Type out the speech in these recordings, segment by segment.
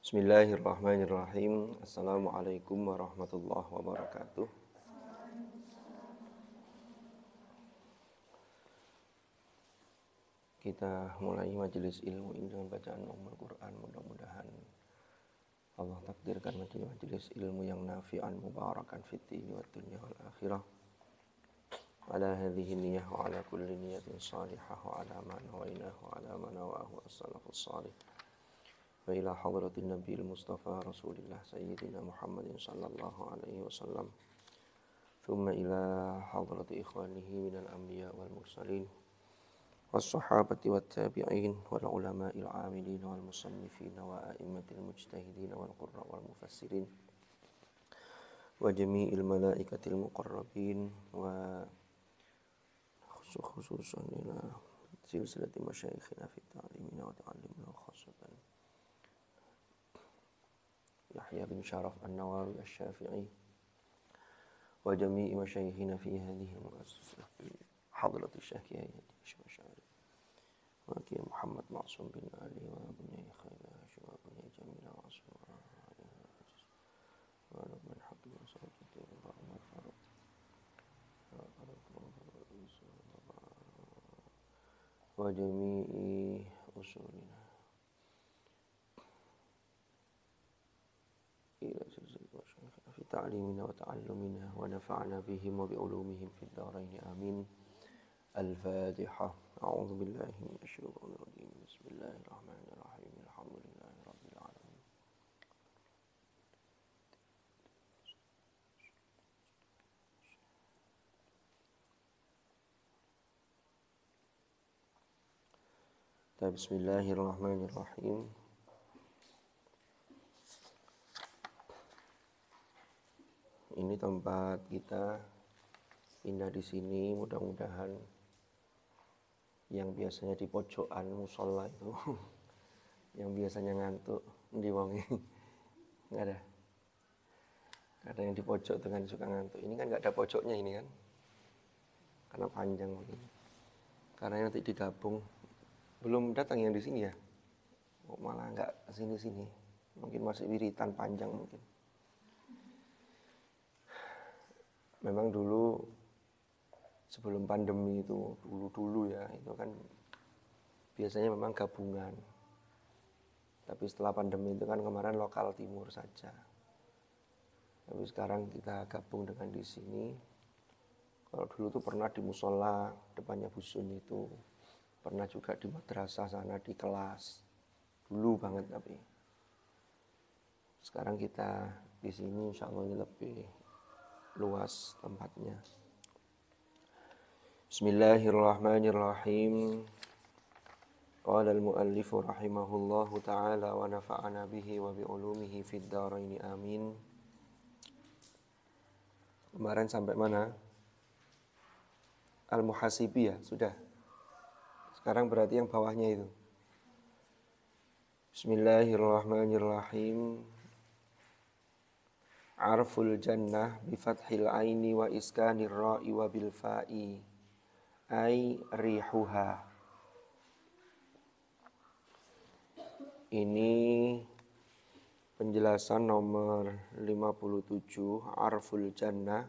Bismillahirrahmanirrahim. Assalamualaikum warahmatullahi wabarakatuh. Kita mulai majelis ilmu ini dengan bacaan Ummul Quran. Mudah-mudahan Allah takdirkan majelis ilmu yang nafi'an mubarakan fiddini wa dunya wal akhirah. Ala hadhihi niyah wa ala kulli niyatin salihah wa ala ma nawainah wa ala ma nawahu as-salafus salih. Wa ila hadratin nabiyil mustafa rasulillah sayyidina Muhammadin sallallahu alaihi wasallam. Thumma ila hadrati ikhwanihi minal anbiya wal mursalin was-sahabati wat tabi'in wal ulama'il 'amilin wal musannifin wa a'immatil mujtahidin wal qurra wal mufassirin wa jami'il malaikatil muqarrabin wa khususan ila silsilati masyayikhina fi ta'limina wa ta'allimina khassatan Yahya bin Syaraf An-Nawawi Asy-Syafi'i wa jami'i masyayikhina fi hadhihi al-mu'assasah fi hadrati Syekh Kiai Syekh wa Kiai Muhammad Ma'sum bin Ali wa Bunyai Khairah Hashim wa Bunyai Jamil Asmara wa Rabban Haqqi wa Salatu wa Umar Faruq wa jami'i usulina ila silsilatil masyayikhina fi ta'limina wa ta'allumina wa nafa'na bihim wa bi'ulumihim fid dharain amin. Al-Fatihah. A'udzu billahi minasy syaithanir rajim. Bismillahirrahmanirrahim. Alhamdulillahi rabbil alamin. Bismillahirrahmanirrahim. Ini tempat kita pindah di sini, mudah-mudahan yang biasanya di pojokan musola itu yang biasanya ngantuk di wongi nggak ada yang di pojok tuh kan suka ngantuk. Ini kan nggak ada pojoknya ini kan karena panjang begini, karena nanti digabung. Belum datang yang di sini ya, malah nggak sini mungkin masih wiritan panjang mungkin. Memang dulu sebelum pandemi itu dulu ya, itu kan biasanya memang gabungan. Tapi setelah pandemi itu kan kemarin lokal timur saja. Tapi sekarang kita gabung dengan di sini. Kalau dulu tuh pernah di musola depannya Busun itu, pernah juga di madrasah sana di kelas. Dulu banget tapi. Sekarang kita di sini insya Allah ini lebih luas tempatnya. Bismillahirrahmanirrahim. Qala al-muallif rahimahullahu ta'ala wa nafa'ana bihi wa bi'ulumihi fid dharain amin. Kemarin sampai mana? Al-Muhasibi ya, sudah. Sekarang berarti yang bawahnya itu. Bismillahirrahmanirrahim. Arful jannah bi fathil aini wa iskanir ra'i wa bil fa'i ay rihuha. Ini penjelasan nomor 57. Arful jannah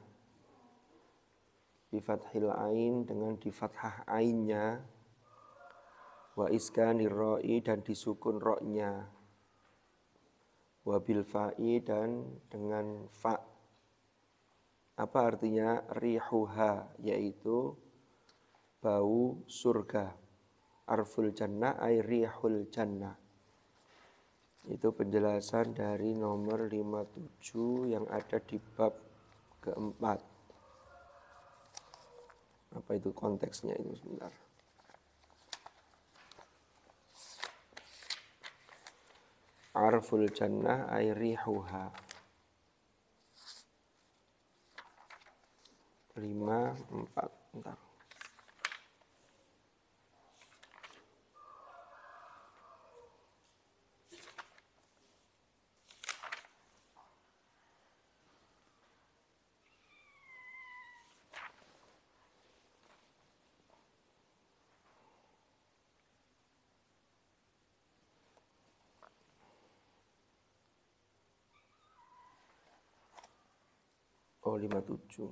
bi fathil ain, dengan di fathah ainnya, wa iskanir ra'i, dan disukun ra-nya, wabil fa'i, dan dengan fa. Apa artinya rihuha? Yaitu bau surga. Arful jannah ay rihul jannah. Itu penjelasan dari nomor 57 yang ada di bab keempat. Apa itu konteksnya itu sebentar. Arful jannah ay rihuha. 5, 4, bentar. Oh, 57.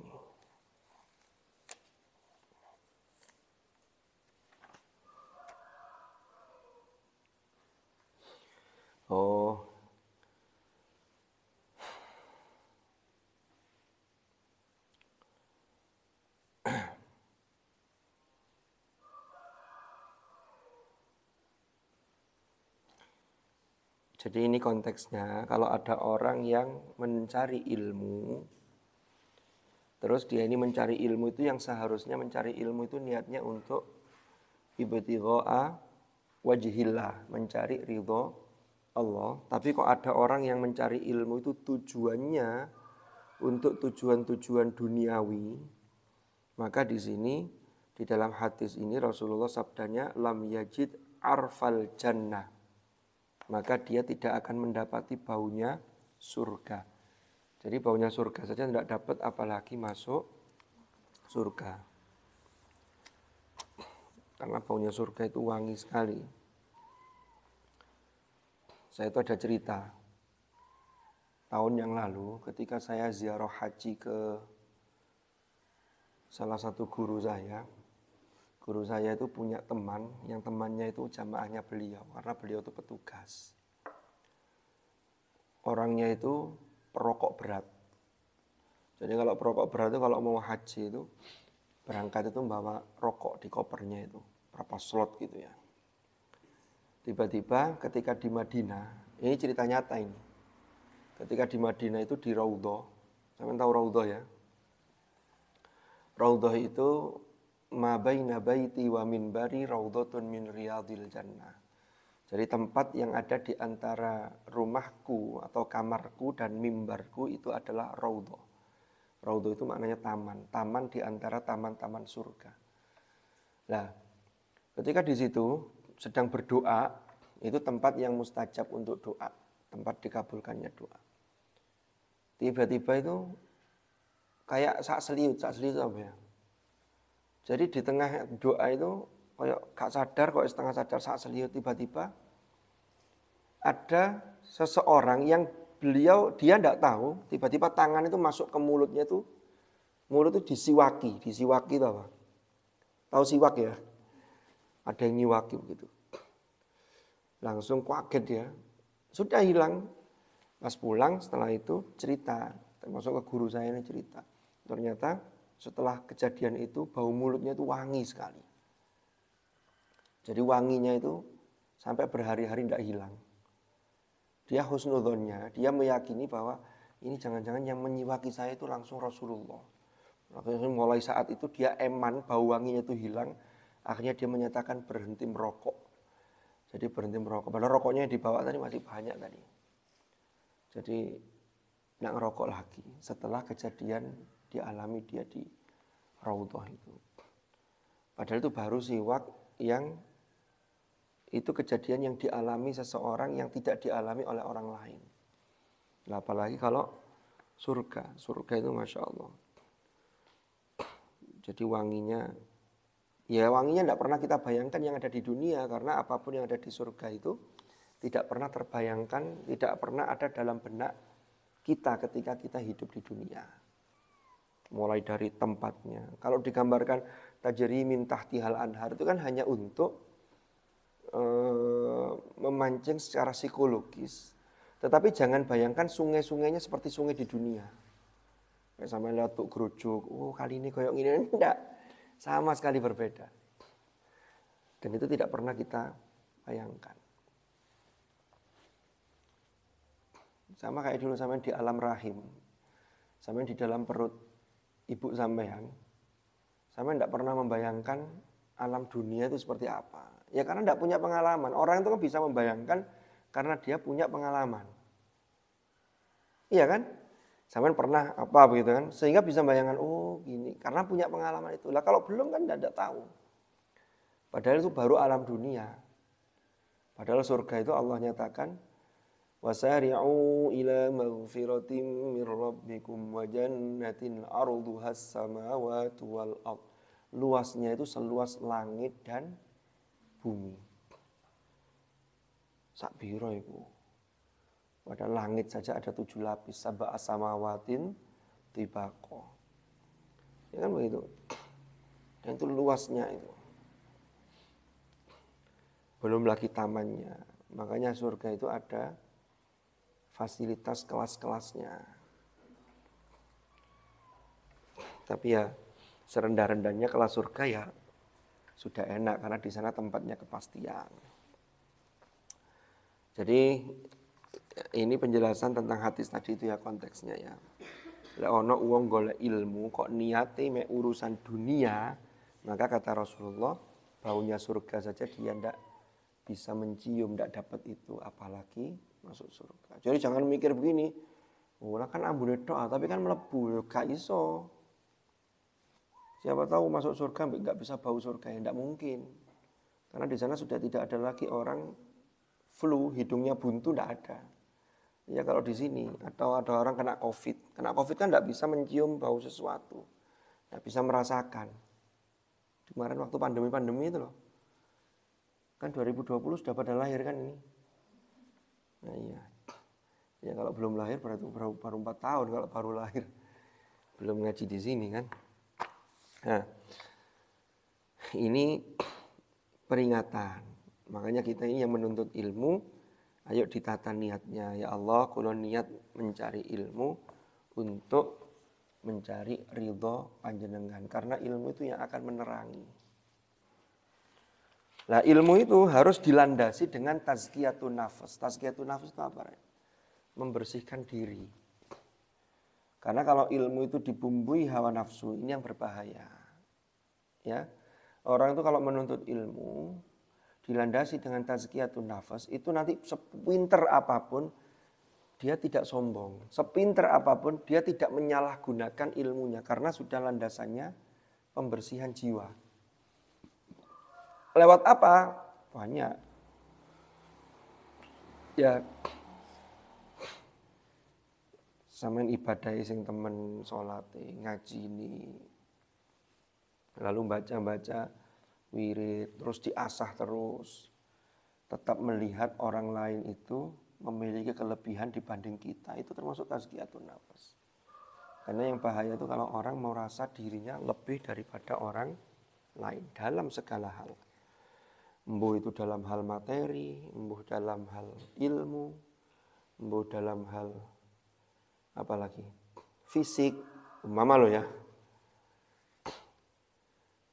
Oh. Jadi ini konteksnya, kalau ada orang yang mencari ilmu, terus dia ini mencari ilmu itu yang seharusnya mencari ilmu itu niatnya untuk ibtigha'a wajhillah, mencari ridho Allah. Tapi kok ada orang yang mencari ilmu itu tujuannya untuk tujuan-tujuan duniawi, maka di sini di dalam hadis ini Rasulullah sabdanya lam yajid arfal jannah, maka dia tidak akan mendapati baunya surga. Jadi baunya surga saja tidak dapat, apalagi masuk surga. Karena baunya surga itu wangi sekali. Saya itu ada cerita. Tahun yang lalu ketika saya ziarah haji ke salah satu guru saya. Guru saya itu punya teman, yang temannya itu jamaahnya beliau, karena beliau itu petugas. Orangnya itu perokok berat. Jadi kalau perokok berat itu kalau mau haji itu berangkat itu membawa rokok di kopernya itu, berapa slot gitu ya. Tiba-tiba ketika di Madinah, ini cerita nyata ini. Ketika di Madinah itu di Raudhah, sampean tahu Raudhah ya? Raudhah itu ma baina baiti wa minbari raudhatun min riyadil jannah. Jadi tempat yang ada di antara rumahku atau kamarku dan mimbarku itu adalah raudhah. Raudhah itu maknanya taman, taman di antara taman-taman surga. Nah, ketika di situ sedang berdoa, itu tempat yang mustajab untuk doa, tempat dikabulkannya doa. Tiba-tiba itu kayak sak seliut itu apa ya? Jadi di tengah doa itu kayak gak sadar, kok setengah sadar sak seliut, tiba-tiba ada seseorang yang dia tidak tahu, tiba-tiba tangan itu masuk ke mulutnya itu, mulut itu disiwaki itu apa? Tahu siwak ya? Ada yang nyiwaki begitu. Langsung kaget ya, sudah hilang. Pas pulang setelah itu cerita, termasuk ke guru saya ini cerita. Ternyata setelah kejadian itu bau mulutnya itu wangi sekali. Jadi wanginya itu sampai berhari-hari tidak hilang. Dia husnudzonnya, dia meyakini bahwa ini jangan-jangan yang menyiwaki saya itu langsung Rasulullah. Mulai saat itu dia eman, bau wanginya itu hilang. Akhirnya dia menyatakan berhenti merokok. Jadi berhenti merokok. Padahal rokoknya yang dibawa tadi masih banyak tadi. Jadi tidak ngerokok lagi setelah kejadian dialami dia di Raudhah itu. Padahal itu baru siwak yang itu kejadian yang dialami seseorang yang tidak dialami oleh orang lain. Nah, apalagi kalau surga itu Masya Allah. Jadi wanginya tidak pernah kita bayangkan yang ada di dunia, karena apapun yang ada di surga itu tidak pernah terbayangkan, tidak pernah ada dalam benak kita ketika kita hidup di dunia. Mulai dari tempatnya. Kalau digambarkan tajri min tahtihal anhar itu kan hanya untuk memancing secara psikologis. Tetapi jangan bayangkan sungai-sungainya seperti sungai di dunia. Kayak sampai lihat tuh gerujug, kali ini kayak gini, enggak. Sama sekali berbeda. Dan itu tidak pernah kita bayangkan. Sama kayak dulu sampai di alam rahim. Sampai di dalam perut ibu sampean. Sampai tidak pernah membayangkan alam dunia itu seperti apa. Ya karena tidak punya pengalaman. Orang itu kan bisa membayangkan karena dia punya pengalaman. Iya kan? Sampean pernah apa begitu kan? Sehingga bisa membayangkan, oh gini. Karena punya pengalaman itu. Lah kalau belum kan tidak tahu. Padahal itu baru alam dunia. Padahal surga itu Allah nyatakan, wasari'u ila maghfiratin min rabbikum wa jannatin arduhas samawati wal ardh. Luasnya itu seluas langit dan bumi. Sak biro itu. Pada langit saja ada 7 lapis. Sab'a samawatin tibaqo. Ya kan begitu. Dan itu luasnya itu. Belum lagi tamannya. Makanya surga itu ada fasilitas kelas-kelasnya. Tapi ya serendah-rendahnya kelas surga ya sudah enak karena di sana tempatnya kepastian. Jadi ini penjelasan tentang hadis tadi itu ya konteksnya ya. Lek ono wong golek ilmu kok niate mek urusan dunia, maka kata Rasulullah baunya surga saja dia ndak bisa mencium, ndak dapat itu apalagi masuk surga. Jadi jangan mikir begini, oh lah kan ambune tok tapi kan mlebu ya gak iso. Siapa tahu masuk surga nggak bisa bau surga ya ndak mungkin. Karena di sana sudah tidak ada lagi orang flu, hidungnya buntu ndak ada. Ya kalau di sini atau ada orang kena COVID kan nggak bisa mencium bau sesuatu, nggak bisa merasakan. Kemarin waktu pandemi itu loh, kan 2020 sudah pada lahir kan ini. Nah iya, ya kalau belum lahir berarti baru 4 tahun kalau baru lahir, belum ngaji di sini kan. Nah ini peringatan, makanya kita ini yang menuntut ilmu. Ayo ditata niatnya, ya Allah, kula niat mencari ilmu untuk mencari ridho panjenengan. Karena ilmu itu yang akan menerangi. Nah ilmu itu harus dilandasi dengan tazkiyatun nafas. Tazkiyatun nafas itu apa? Membersihkan diri. Karena kalau ilmu itu dibumbui hawa nafsu, ini yang berbahaya. Ya, orang itu kalau menuntut ilmu dilandasi dengan tazkiyatun nafas, itu nanti sepinter apapun dia tidak sombong. Sepinter apapun dia tidak menyalahgunakan ilmunya karena sudah landasannya pembersihan jiwa. Lewat apa? Banyak. Ya sampean ibadah sing temen salat ngaji ini. Lalu baca-baca wirid, terus diasah terus. Tetap melihat orang lain itu memiliki kelebihan dibanding kita. Itu termasuk tazkiyatun nafas. Karena yang bahaya itu kalau orang merasa dirinya lebih daripada orang lain dalam segala hal. Embuh itu dalam hal materi, embuh dalam hal ilmu, embuh dalam hal apalagi fisik. Umpama lo ya.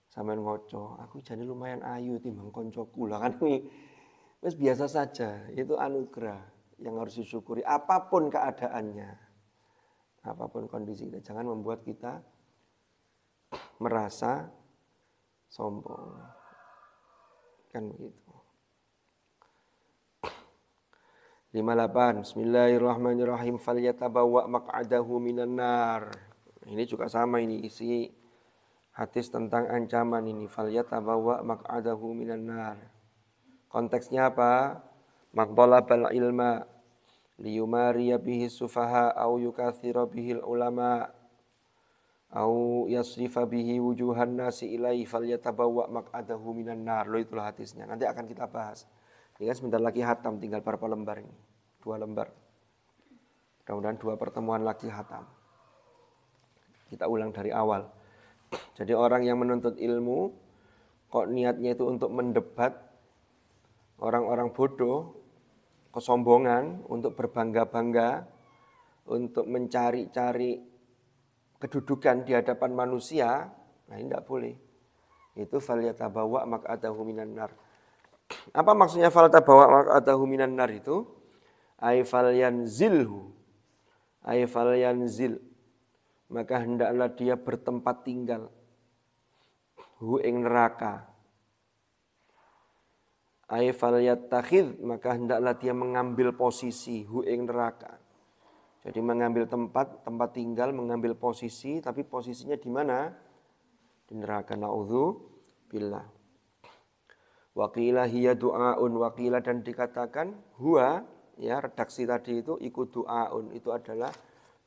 Sampeyan ngoco, aku jane lumayan ayu timbang koncoku lah kan ini wis biasa saja, itu anugerah yang harus disyukuri apapun keadaannya. Apapun kondisi kita, jangan membuat kita merasa sombong. Kan begitu. 58 Bismillahirrahmanirrahim falyatabawwa maq'adahu minan nar. Ini juga sama ini isi hadis tentang ancaman ini falyatabawwa maq'adahu minan nar. Konteksnya apa? Maqtalabal ilma liyumariya bihi sufaha au yukathira bihi ulama au yasrifa bihi wujuhan nasi ilaihi falyatabawwa maq'adahu minan nar. Loh itulah hadisnya. Nanti akan kita bahas. Ini kan sebentar lagi hatam, tinggal berapa lembar ini? 2 lembar. Mudah-mudahan 2 pertemuan lagi hatam. Kita ulang dari awal. Jadi orang yang menuntut ilmu, kok niatnya itu untuk mendebat orang-orang bodoh, kesombongan, untuk berbangga-bangga, untuk mencari-cari kedudukan di hadapan manusia, nah ini tidak boleh. Itu falyatabawwa maq'adahu minan nar. Apa maksudnya falyatabawwa maq'adahu minan nar itu? Ay falyanzilhu. Ay falyanzil. Maka hendaklah dia bertempat tinggal hu ing neraka. Ay falyattakhidh, maka hendaklah dia mengambil posisi hu ing neraka. Jadi mengambil tempat tinggal, mengambil posisi, tapi posisinya di mana? Di neraka. Na'udzu billah. Waqila hiya du'aun, waqila dan dikatakan huwa, ya redaksi tadi itu ikut du'aun, itu adalah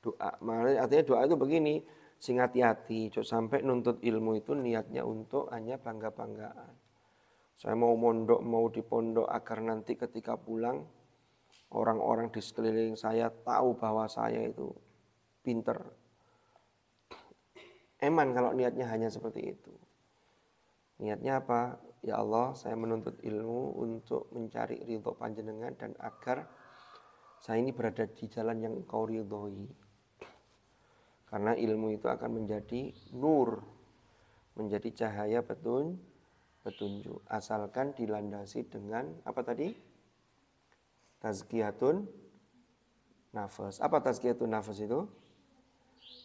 doa. Maknanya artinya doa itu begini, sing hati-hati, jangan sampai nuntut ilmu itu niatnya untuk hanya bangga-banggaan. Saya mau mondok, mau di pondok agar nanti ketika pulang orang-orang di sekeliling saya tahu bahwa saya itu pinter, eman kalau niatnya hanya seperti itu. Niatnya apa? Ya Allah, saya menuntut ilmu untuk mencari ridho panjenengan dan agar saya ini berada di jalan yang Engkau ridhoi. Karena ilmu itu akan menjadi nur, menjadi cahaya petunjuk. Asalkan dilandasi dengan apa tadi? Tazkiyatun nafas. Apa tazkiyatun nafas itu?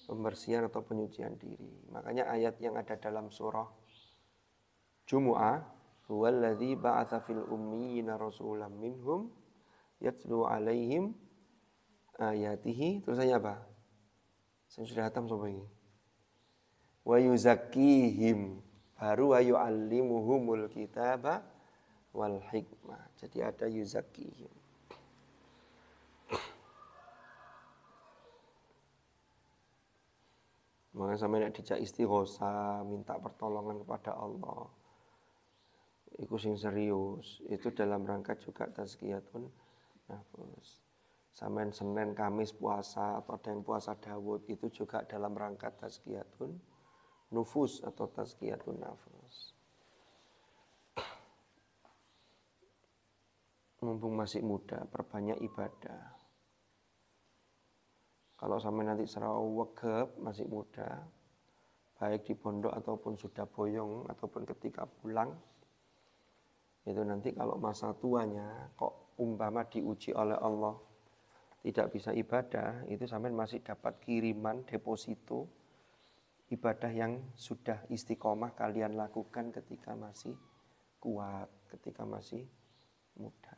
Pembersihan atau penyucian diri. Makanya ayat yang ada dalam surah Jumu'ah, huwallazi ba'atsa fil ummiyina rasulan minhum yatlu 'alaihim ayatihi. Terusannya apa? Saya sudah hatam sobat ini. Wa yuzakkihim, baru wa yu'allimuhumul kitaba wal hikmah. Jadi ada yuzakkihim. Maka sampai nek dijak istighosa, minta pertolongan kepada Allah. Iku sing serius, itu dalam rangka juga tazkiyatun nafas. Sampai Senin, Kamis puasa atau ada yang puasa Dawud itu juga dalam rangka tazkiyatun nufus atau tazkiyatun nafas. Mumpung masih muda, perbanyak ibadah. Kalau sampai nanti serawegep masih muda, baik di pondok ataupun sudah boyong ataupun ketika pulang, itu nanti kalau masa tuanya kok umpama diuji oleh Allah tidak bisa ibadah, itu sampai masih dapat kiriman deposito ibadah yang sudah istiqomah kalian lakukan ketika masih kuat, ketika masih muda.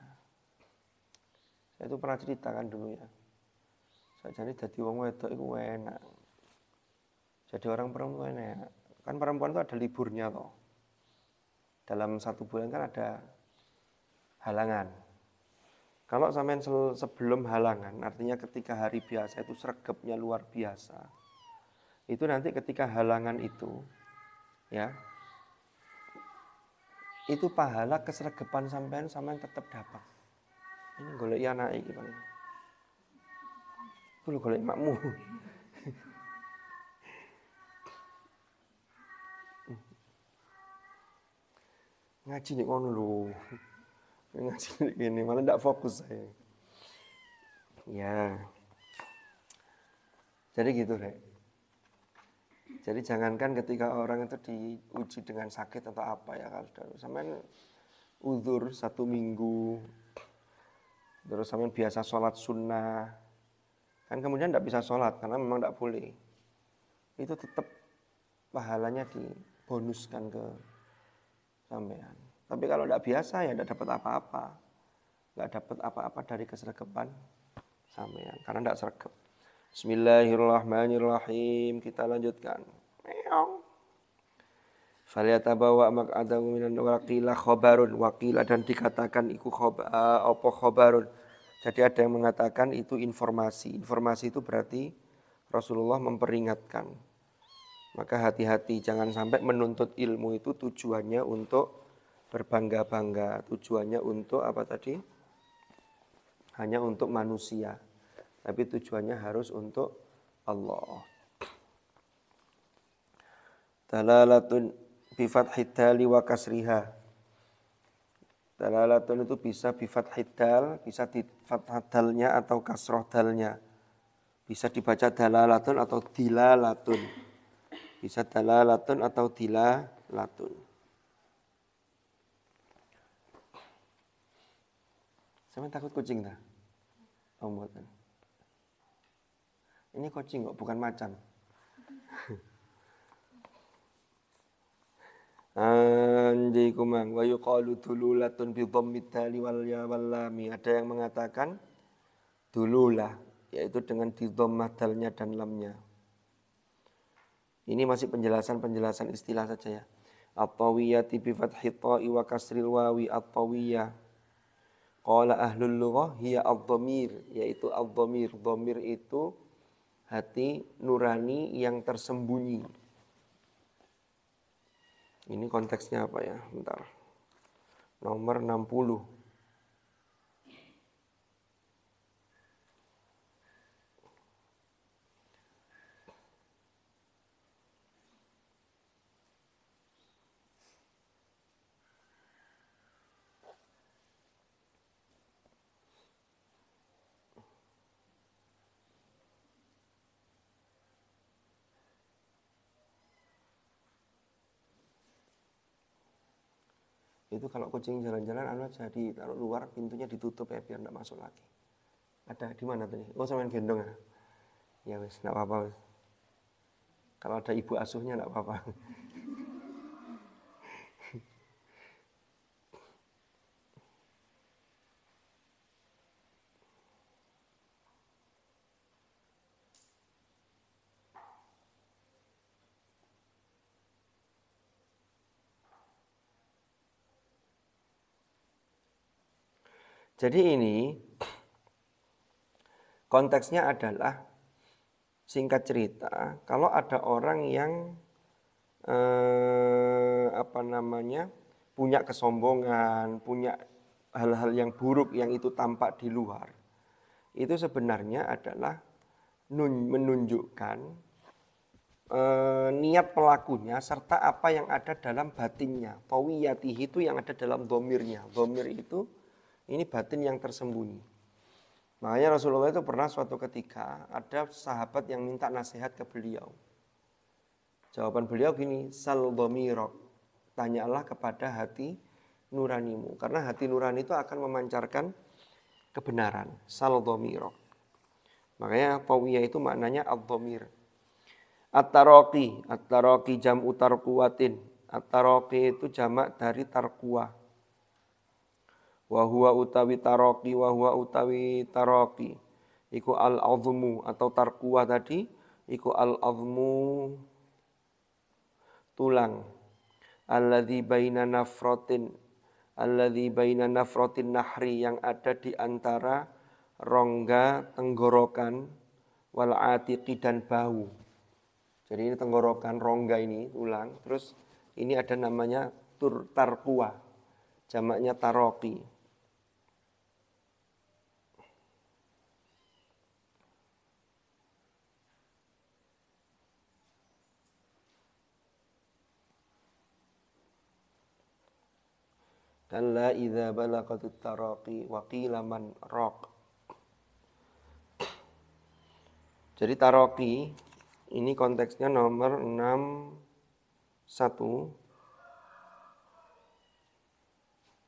Saya itu pernah ceritakan dulu ya. Saya jadi wong wedok itu enak. Jadi orang perempuan enak. Kan perempuan itu ada liburnya loh. Dalam 1 bulan kan ada halangan. Kalau sampai sebelum halangan, artinya ketika hari biasa itu sregepnya luar biasa. Itu nanti ketika halangan itu, ya, itu pahala kesregepan sampean tetap dapat. Ini golek anak iki paling. Ku lho golek makmu. Ngaji nek ngono lho. Ngaji gini malah ndak fokus saya. Ya. Jadi gitu, Rek. Jadi jangankan ketika orang itu diuji dengan sakit atau apa ya, kalau sudah sampean uzur 1 minggu, terus sampean biasa sholat sunnah, kan kemudian tidak bisa sholat karena memang tidak boleh, itu tetap pahalanya dibonuskan ke sampean. Tapi kalau tidak biasa ya tidak dapat apa-apa, nggak dapat apa-apa dari kesregepan sampean karena tidak sregep. Bismillahirrahmanirrahim. Kita lanjutkan. Falyatabawa maq'adahu minan waqila khabarun, waqila dan dikatakan iku khabarun. Jadi ada yang mengatakan itu informasi. Informasi itu berarti Rasulullah memperingatkan. Maka hati-hati, jangan sampai menuntut ilmu itu tujuannya untuk berbangga-bangga, tujuannya untuk apa tadi? Hanya untuk manusia. Tapi tujuannya harus untuk Allah. Dalalatun bi fathid dali wa kasriha. Dalalatun itu bisa bi fathid dal, bisa di fathah dalnya atau kasroh dalnya. Bisa dibaca dalalatun atau dilalatun. Bisa dalalatun atau dilalatun. Saya takut kucing dah. Pembuatan. Ini kucing kok, bukan macan. Anjay kumang wa yuqalu dululatun bi dhammid dali wal ya wal lam. Ada yang mengatakan dululah, yaitu dengan di dhammah dalnya dan lamnya. Ini masih penjelasan istilah saja ya. At-tawiyati bi fathhi ta'i wa kasril wawi at-tawiyah. Qala ahlul lughah hiya ad-dhamir, yaitu ad-dhamir. Dhamir itu hati nurani yang tersembunyi. Ini konteksnya apa ya? Bentar. Nomor 60. Itu kalau kucing jalan-jalan anu aja ditaruh luar, pintunya ditutup ya biar enggak masuk lagi. Ada di mana tuh? Oh, sampean gendong ya. Ya wis, enggak apa-apa wis. Kalau ada ibu asuhnya enggak apa-apa. Jadi ini konteksnya adalah singkat cerita, kalau ada orang yang punya kesombongan, punya hal-hal yang buruk yang itu tampak di luar, itu sebenarnya adalah menunjukkan niat pelakunya serta apa yang ada dalam batinnya. Tawiyatihi itu yang ada dalam domirnya. Domir itu ini batin yang tersembunyi. Makanya Rasulullah itu pernah suatu ketika ada sahabat yang minta nasihat ke beliau. Jawaban beliau gini, sal dhamirok. Tanyalah kepada hati nuranimu. Karena hati nurani itu akan memancarkan kebenaran. Sal dhamirok. Makanya tawiyah itu maknanya ad-dhamir. At-taraqi jam'u tarquwatin. At-taraqi itu jamak dari tarquwa. Wa huwa utawi taraqi iku al-azmu atau tarquwa tadi iku al-azmu tulang alladzi baina nafratin nahri yang ada di antara rongga tenggorokan wal atiqi dan bahu. Jadi ini tenggorokan rongga ini tulang, terus ini ada namanya tarquwa. Jamaknya taraqi. Kalla idza balaghatut taraqi wa qila man raq. Jadi taraqi ini konteksnya nomor 61.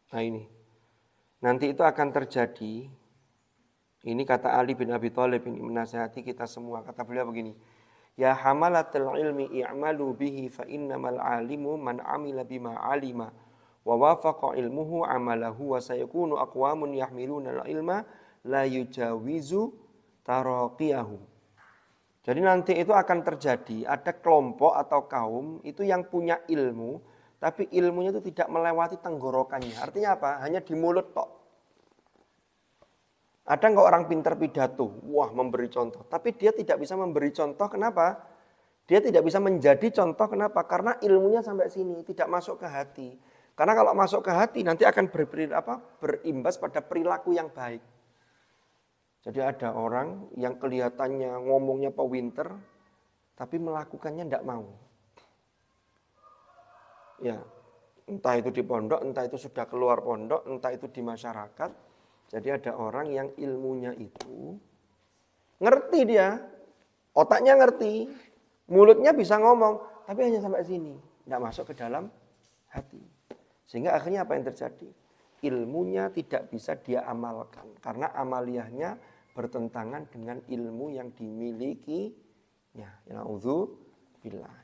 Nah ini. Nanti itu akan terjadi. Ini kata Ali bin Abi Thalib ini menasihati kita semua. Kata beliau begini. Ya hamalatul ilmi i'malu bihi fa innamal alimu man amila bima alima. Wa wafaqa ilmuhu amalahu wa sayakunu aqwamun yahmiluna al-ilma la yujawizu taraqiyahu. Jadi nanti itu akan terjadi ada kelompok atau kaum itu yang punya ilmu tapi ilmunya itu tidak melewati tenggorokannya. Artinya apa? Hanya di mulut tok. Ada enggak orang pintar pidato? Wah, memberi contoh. Tapi dia tidak bisa memberi contoh. Kenapa? Dia tidak bisa menjadi contoh. Kenapa? Karena ilmunya sampai sini, tidak masuk ke hati. Karena kalau masuk ke hati nanti akan berimbas pada perilaku yang baik. Jadi ada orang yang kelihatannya ngomongnya pewinter, tapi melakukannya tidak mau. Ya, entah itu di pondok, entah itu sudah keluar pondok, entah itu di masyarakat. Jadi ada orang yang ilmunya itu ngerti dia, otaknya ngerti, mulutnya bisa ngomong, tapi hanya sampai sini, tidak masuk ke dalam hati. Sehingga akhirnya apa yang terjadi? Ilmunya tidak bisa dia amalkan karena amaliyahnya bertentangan dengan ilmu yang dimilikinya. Na'udzubillah.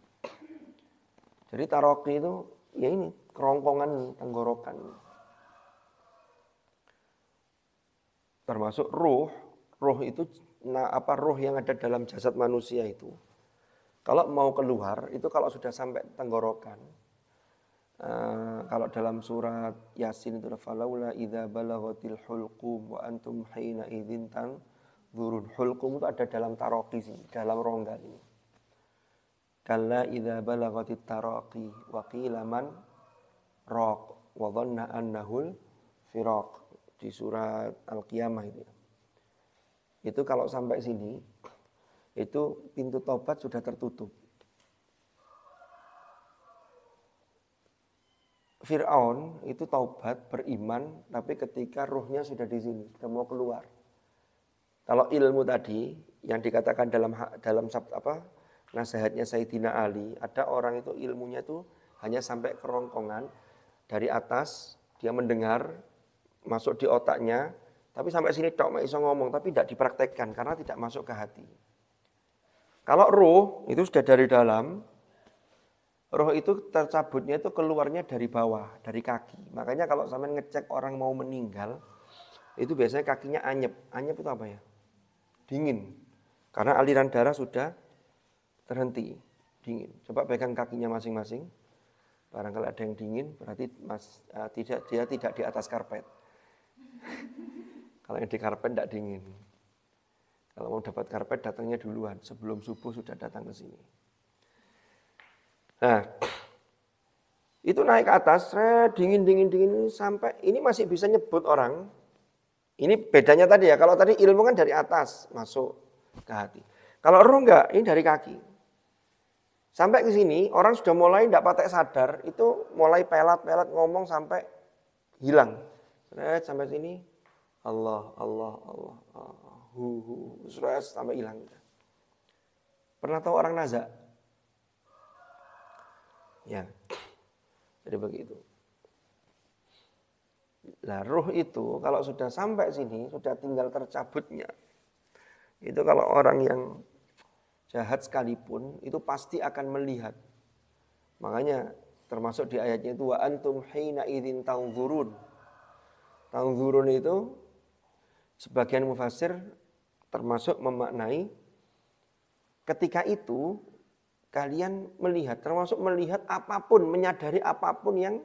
Jadi taraqi itu ya ini kerongkongan tenggorokan. Termasuk ruh itu ruh yang ada dalam jasad manusia itu. Kalau mau keluar itu kalau sudah sampai tenggorokan. Kalau dalam surat Yasin itu falaula idza balaghatil hulqum wa antum hina idzin tanzurun. Hulqum itu ada dalam taraqi sini, dalam rongga ini. Kalla idza balaghatit taraqi wa qila man raq wa dhanna annahul firaq di surat Al-Qiyamah itu. Itu kalau sampai sini itu pintu taubat sudah tertutup. Fir'aun itu taubat, beriman, tapi ketika ruhnya sudah di sini, sudah mau keluar. Kalau ilmu tadi yang dikatakan dalam nasihatnya Sayyidina Ali, ada orang itu ilmunya itu hanya sampai kerongkongan, dari atas, dia mendengar, masuk di otaknya, tapi sampai sini tok mek iso ngomong, tapi tidak dipraktekkan karena tidak masuk ke hati. Kalau ruh itu sudah dari dalam, roh itu tercabutnya itu keluarnya dari bawah, dari kaki. Makanya kalau sampean ngecek orang mau meninggal, itu biasanya kakinya anyep. Anyep itu apa ya? Dingin. Karena aliran darah sudah terhenti, dingin. Coba pegang kakinya masing-masing. Barangkali ada yang dingin, berarti dia tidak di atas karpet. Kalau yang di karpet tidak dingin. Kalau mau dapat karpet datangnya duluan, sebelum subuh sudah datang ke sini. Nah, itu naik ke atas, dingin sampai ini masih bisa nyebut orang. Ini bedanya tadi ya, kalau tadi ilmu kan dari atas masuk ke hati. Kalau roh enggak, ini dari kaki. Sampai ke sini orang sudah mulai tidak pakai sadar, itu mulai pelat-pelat ngomong sampai hilang. Sampai sini Allah sampai hilang. Pernah tahu orang nazak? Ya. Jadi begitu. Nah, ruh itu kalau sudah sampai sini, sudah tinggal tercabutnya. Itu kalau orang yang jahat sekalipun, itu pasti akan melihat. Makanya termasuk di ayatnya itu wa antum hina idzin tanzurun. Tanzurun itu sebagian mufassir termasuk memaknai ketika itu kalian melihat, termasuk melihat apapun, menyadari apapun yang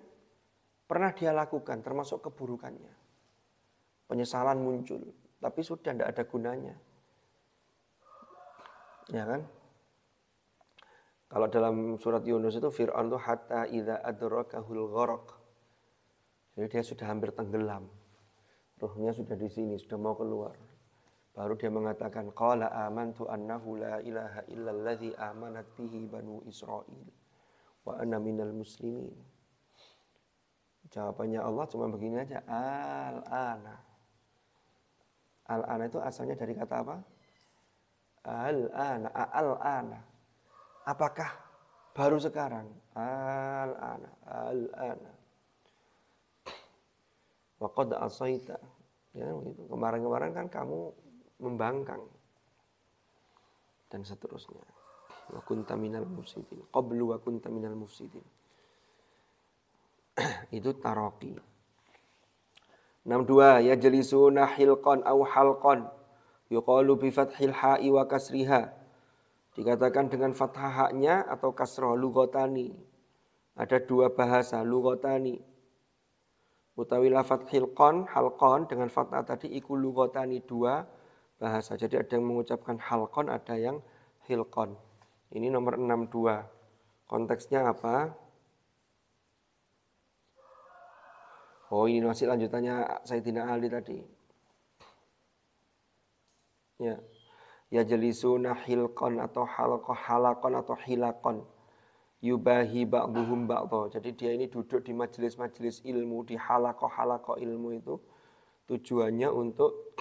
pernah dia lakukan, termasuk keburukannya. Penyesalan muncul, tapi sudah tidak ada gunanya. Ya kan? Kalau dalam surat Yunus itu Fir'aun itu hatta idza adrakahul gharaq. Jadi dia sudah hampir tenggelam. Ruhnya sudah di sini, sudah mau keluar. Baru dia mengatakan qala amantu annahu la ilaha illalladzi amanat bihi banu Israil wa ana minal muslimin. Jawabannya Allah cuma begini aja, al-ana. Al-ana itu asalnya dari kata apa? Al-ana. Apakah baru sekarang? Al-ana. Wa qad asaita. Ya, begitu. Kemarin-kemarin kan kamu membangkang dan seterusnya. Wa kunta minal mufsidin. Qablu wa kunta minal mufsidin. Itu taraqi. 62 yajlisuna hilqan aw halqan yuqalu bi fathil ha'i wa kasriha. Dikatakan dengan fathah haknya atau kasrah lughatani. Ada dua bahasa lughatani. Utawi lafadz hilqan, halqan dengan fathah tadi iku lughatani dua bahasa. Jadi ada yang mengucapkan halqan, ada yang hilqan. Ini nomor 62. Konteksnya apa? Oh, ini masih lanjutannya Sayyidina Ali tadi. Ya. Yajlisuna hilqan atau halaqan atau hilaqan. Yubahi ba'duhum ba'dha. Jadi dia ini duduk di majelis-majelis ilmu, di halaqah ilmu itu tujuannya untuk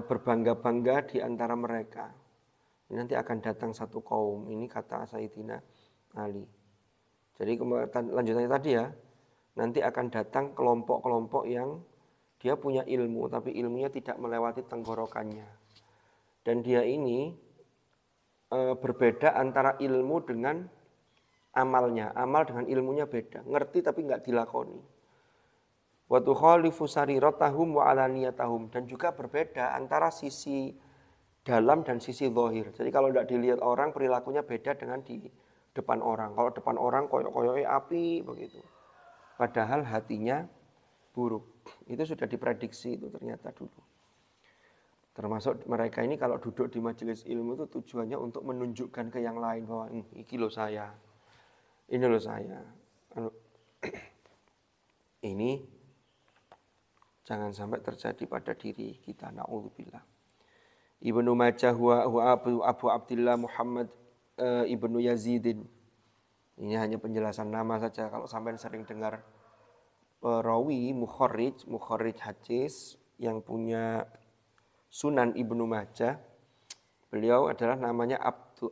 berbangga-bangga di antara mereka. Ini nanti akan datang satu kaum. Ini kata Sayyidina Ali. Jadi lanjutannya tadi ya. Nanti akan datang kelompok-kelompok yang dia punya ilmu, tapi ilmunya tidak melewati tenggorokannya. Dan dia ini berbeda antara ilmu dengan amalnya. Amal dengan ilmunya beda. Ngerti tapi nggak dilakoni. Wa tukhalifu sariratahum wa alaniyatahum. Dan juga berbeda antara sisi dalam dan sisi zahir. Jadi kalau tidak dilihat orang, perilakunya beda dengan di depan orang. Kalau depan orang koyok-koyoknya api begitu. Padahal hatinya buruk. Itu sudah diprediksi itu ternyata dulu. Termasuk mereka ini kalau duduk di majelis ilmu itu tujuannya untuk menunjukkan ke yang lain bahwa ini loh saya. Ini loh saya. Ini jangan sampai terjadi pada diri kita. Na'udzubillah. Ibnu Majah wa Abu Abdillah Muhammad Ibnu Yazidin. Ini hanya penjelasan nama saja. Kalau sampai sering dengar perawi mukharrij hadis yang punya Sunan Ibnu Majah, beliau adalah namanya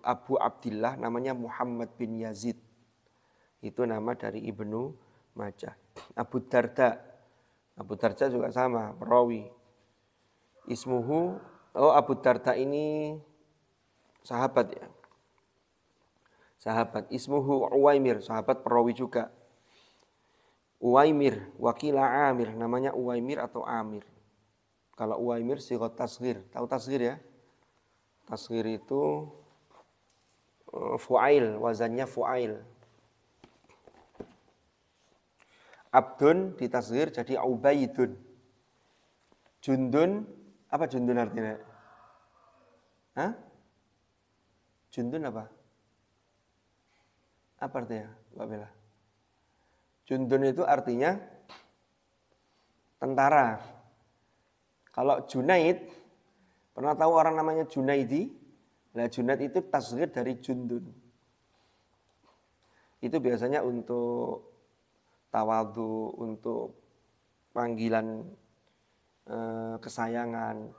Abu Abdillah, namanya Muhammad bin Yazid. Itu nama dari Ibnu maca. Abu Darda. Abu Darda juga sama, perawi. Ismuhu, Abu Darda ini sahabat ya. Sahabat. Ismuhu Uwaimir, sahabat perawi juga. Uwaimir, wakila Amir, namanya Uwaimir atau Amir. Kalau Uwaimir sigot tasghir, tahu tasghir ya? Tasghir itu fu'ail, wazannya fu'ail. Abdun ditasghir jadi Ubaidun. Jundun, apa jundun artinya? Hah? Jundun apa? Apa artinya, Mbak Bella? Jundun itu artinya tentara. Kalau Junaid, pernah tahu orang namanya Junaidi? Nah, Junaid itu tasghir dari Jundun. Itu biasanya untuk tawadhu, untuk panggilan kesayangan.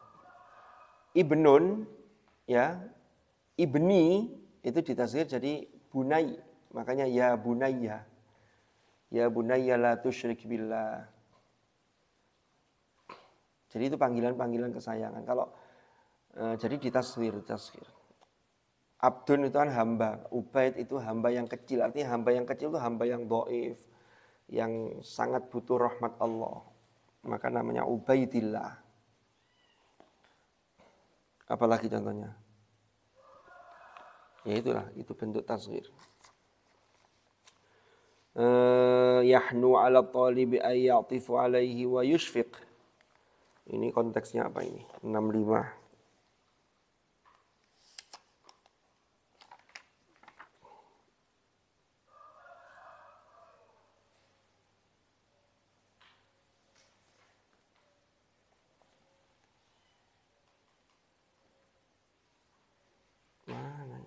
Ibnun, ya, ibni itu ditasghir jadi bunai. Makanya ya bunayya. Ya bunayya la tusyrik billah. Jadi itu panggilan-panggilan kesayangan. Kalau jadi ditasghir. Abdun itu kan hamba, Ubaid itu hamba yang kecil. Artinya hamba yang kecil itu hamba yang dhaif, yang sangat butuh rahmat Allah. Maka namanya Ubaidillah. Apalagi contohnya? Ya itulah, itu bentuk tasghir. Yahnu ala talibi ay ya'tifu alaihi wa yushfiq. Ini konteksnya apa ini? 65.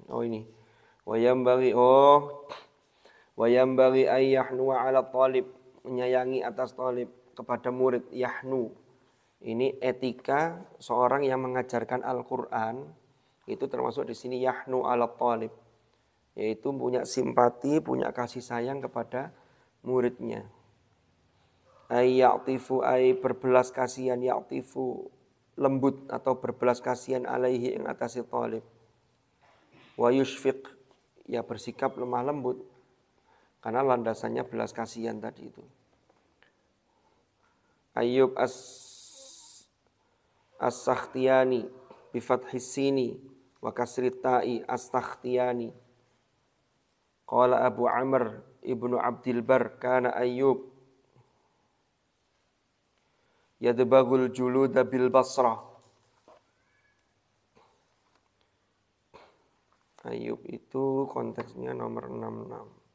Oh ini. Wayambagi ayyahnu ala talib, menyayangi atas talib kepada murid. Yahnu. Ini etika seorang yang mengajarkan Al-Qur'an, itu termasuk di sini yahnu ala talib, yaitu punya simpati, punya kasih sayang kepada muridnya. Ya'tifu berbelas kasihan, ya'tifu lembut atau berbelas kasihan alaihi ing atasi talib. Wa yushfiq, ya bersikap lemah lembut karena landasannya belas kasihan tadi itu. Ayyub as-Sakhtiyani bi fathis sini wa kasrit ta'i as-Sakhtiyani. Qala Abu Amr ibnu Abdil Bar kana Ayyub yadbagul juluda bil Basrah. Ayyub itu konteksnya nomor 66.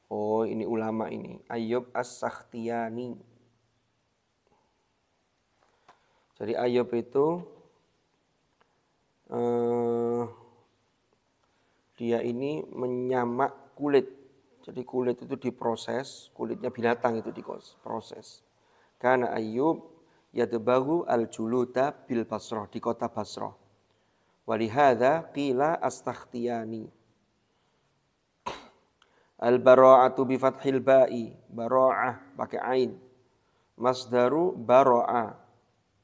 Oh, ini ulama ini. Ayyub as-Sakhtiyani. Jadi Ayyub itu dia ini menyamak kulit. Jadi kulit itu diproses, kulitnya binatang itu diproses. Karena Ayyub yadbagu al-juluda bil Basrah, di kota Basrah. Walihada qila as-Sakhtiyani. Al-bara'atu bi fathil ba'i, bara'ah pakai ain. Masdaru bara'a.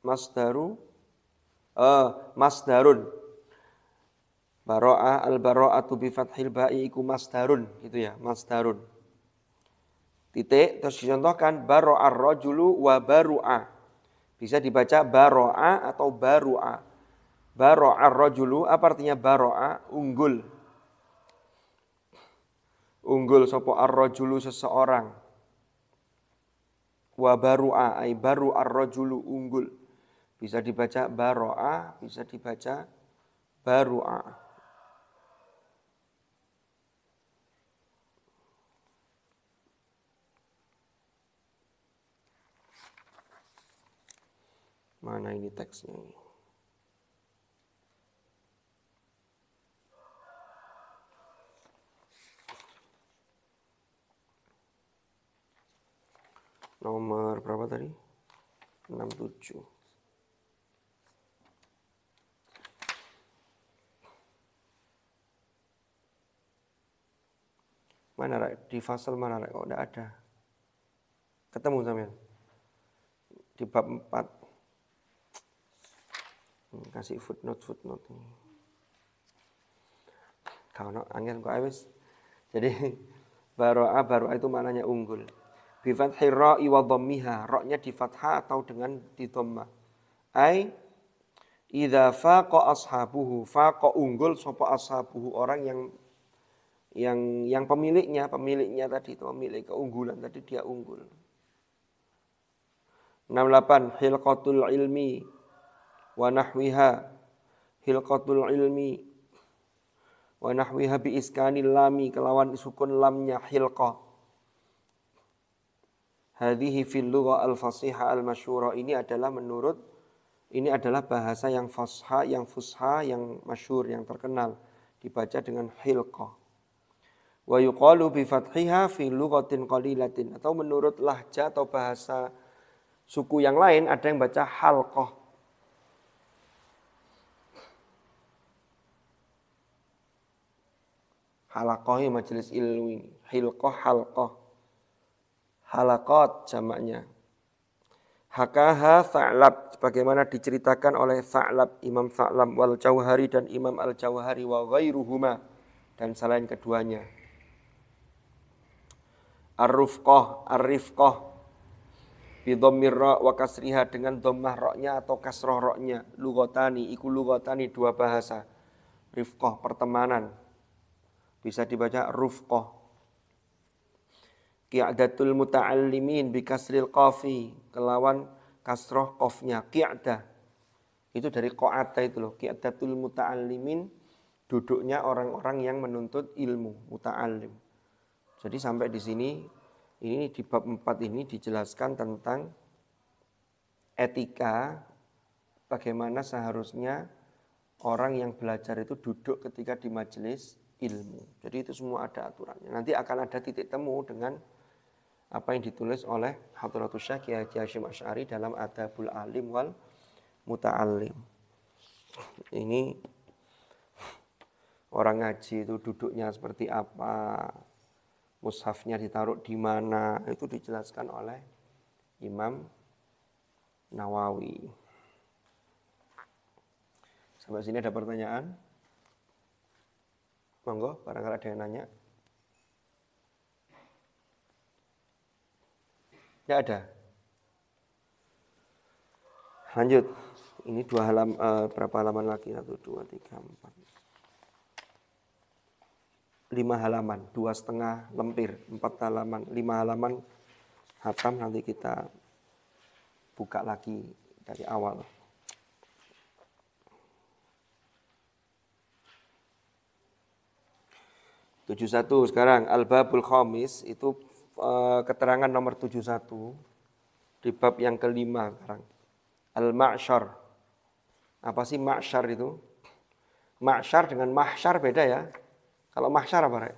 Masdarun. Bara'ah al-bara'atu bi fathil ba'i iku masdarun, gitu ya, masdarun. Titik terus dicontohkan bara'ar rajulu wa baru'a. Bisa dibaca baro'a atau baru'a. Bara'ar rajulu apa artinya baro'a? Unggul. Unggul sapa ar-rajulu seseorang. Wa baru'a ay baru ar-rajulu unggul. Bisa dibaca baro'a, bisa dibaca baru'a. Mana ini teksnya ini? Nomor berapa tadi? 67. Mana Rek? Di fasal mana Rek? Oh, enggak ada. Ketemu sampean. Di bab 4. Kasih footnote ini. Kalau angin kok wis. Jadi baro'a itu maknanya unggul. Bi fathhi ra'i wa dhammiha, ra-nya di fathah atau dengan di dhammah. Ai idza faqa ashabuhu, faqa unggul sapa ashabuhu, orang yang pemiliknya tadi itu pemilik keunggulan tadi dia unggul. 68 hilqatul ilmi wa nahwiha, hilqatul ilmi wa nahwiha bi iskanil lami, kelawan sukun lamnya hilqah. Hadhihi fil lugha al fasihah al masyhura, ini adalah bahasa yang fashah, yang fusha, yang masyhur, yang terkenal, dibaca dengan hilqah. Wa yuqalu bi fathiha fi lughatin qalilatin, atau menurut lahja atau bahasa suku yang lain ada yang baca halqah. Halaqah ini majelis ilmu ini. Hilqah, halqah. Halaqat jamaknya. Hakaha Tha'lab, sebagaimana diceritakan oleh Tha'lab, Imam Tha'lab wal Jauhari dan Imam Al-Jauhari wa ghairuhuma, dan selain keduanya. Ar-rufqah, ar-rifqah bi dhammir ra wa kasriha, dengan dhammah ra-nya atau kasrah ra-nya. Lughatani, iku lughatani, dua bahasa. Rifqah, pertemanan. Bisa dibaca rufqah. Qi'datul muta'allimin bi kasril qafi, kelawan kasroh qafnya. Qi'dah itu dari qa'ata itu loh. Qi'datul muta'allimin, duduknya orang-orang yang menuntut ilmu, muta'allim. Jadi sampai di sini, ini di bab 4 ini dijelaskan tentang etika, bagaimana seharusnya orang yang belajar itu duduk ketika di majelis ilmu. Jadi itu semua ada aturannya. Nanti akan ada titik temu dengan apa yang ditulis oleh Hadratus Syekh Kiai Haji Hasyim Asy'ari dalam Adabul Alim wal Muta'allim. Ini orang ngaji itu duduknya seperti apa, mushafnya ditaruh di mana, itu dijelaskan oleh Imam Nawawi. Sampai sini ada pertanyaan? Monggo, barangkali ada yang nanya. Tidak ada. Lanjut. Ini berapa halaman lagi? 1, 2, 3, 4. 5 halaman, 2,5 lempir, 4 halaman, 5 halaman hatam, nanti kita buka lagi dari awal. Tujuh satu sekarang, Al-Babul Khamis, itu keterangan nomor 71 di bab yang kelima sekarang. Al-Ma'syar. Apa sih Ma'syar itu? Ma'syar dengan mahsyar beda ya. Kalau mahsyar apa, Rek?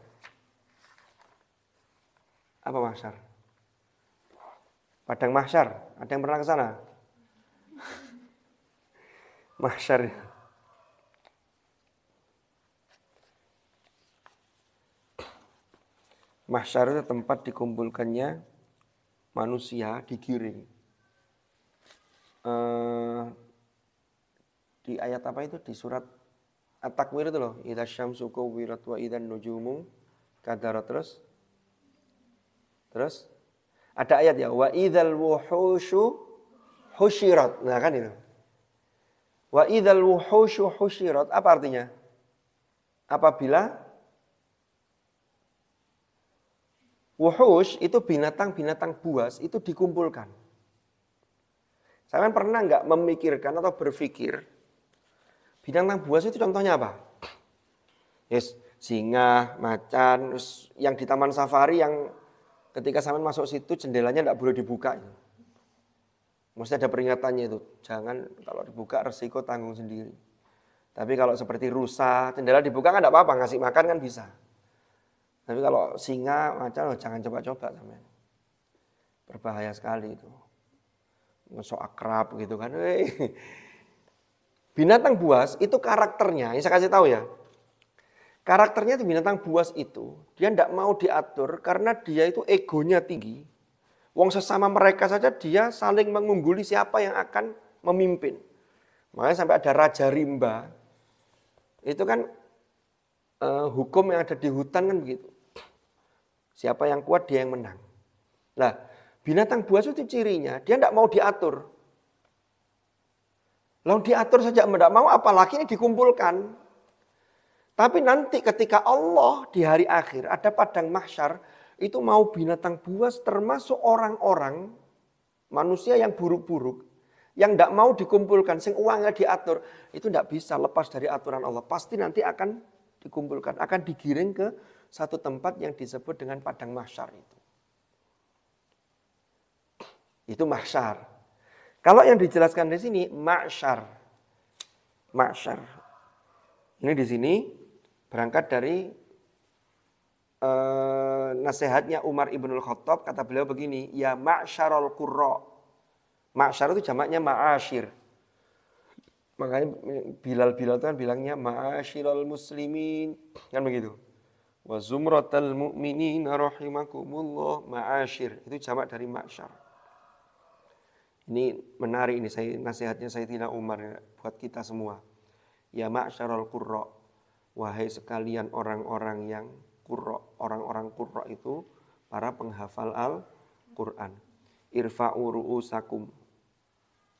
Apa mahsyar? Padang mahsyar. Ada yang pernah ke sana? Mahsyar. Mahsyar itu tempat dikumpulkannya manusia, digiring. Di ayat apa itu? Di surat At-Takwir itu loh. Idza syamsu kuwirat wa idzan nujumu kadarat. Terus ada ayat ya, wa idzal wuhusyu husyirat. Nah kan itu. Wa idzal wuhusyu husyirat, apa artinya? Apabila wuhush itu binatang-binatang buas itu dikumpulkan. Saya pernah nggak memikirkan atau berpikir binatang buas itu contohnya apa? Yes, singa, macan, yang di taman safari yang ketika sampean masuk situ jendelanya nggak boleh dibuka. Mesti ada peringatannya itu. Jangan, kalau dibuka resiko tanggung sendiri. Tapi kalau seperti rusa, jendela dibuka kan nggak apa-apa, ngasih makan kan bisa. Tapi kalau singa, macan, jangan coba-coba sampean. Berbahaya sekali itu. Masuk akrab gitu kan. Binatang buas itu karakternya, ini saya kasih tahu ya. Karakternya itu binatang buas itu, dia tidak mau diatur karena dia itu egonya tinggi. Wong sesama mereka saja dia saling mengungguli siapa yang akan memimpin. Makanya sampai ada Raja Rimba. Itu kan hukum yang ada di hutan kan begitu. Siapa yang kuat dia yang menang. Nah, binatang buas itu cirinya, dia tidak mau diatur. Lalu diatur saja tidak mau, apalagi ini dikumpulkan. Tapi nanti ketika Allah di hari akhir ada padang mahsyar, itu mau binatang buas termasuk orang-orang manusia yang buruk-buruk, yang tidak mau dikumpulkan, sing uangnya diatur, itu tidak bisa lepas dari aturan Allah. Pasti nanti akan dikumpulkan, akan digiring ke satu tempat yang disebut dengan padang mahsyar itu. Itu mahsyar. Kalau yang dijelaskan di sini mahsyar. Mahsyar. Ini di sini berangkat dari nasihatnya Umar ibnul Khattab, kata beliau begini, ya ma'syarul qurra. Ma'syar itu jamaknya ma'asyir. Makanya Bilal itu kan bilangnya ma'asyirul muslimin, kan begitu. Wa zumratal mu'minin rahimakumullah, ma'asyir. Itu jamak dari ma'syar. Ini menarik ini nasihatnya Sayyidina Umar ya, buat kita semua. Ya ma'syarul qurra. Wahai sekalian orang-orang yang qurra, orang-orang qurra itu para penghafal Al-Qur'an. Irfa'u ru'usakum.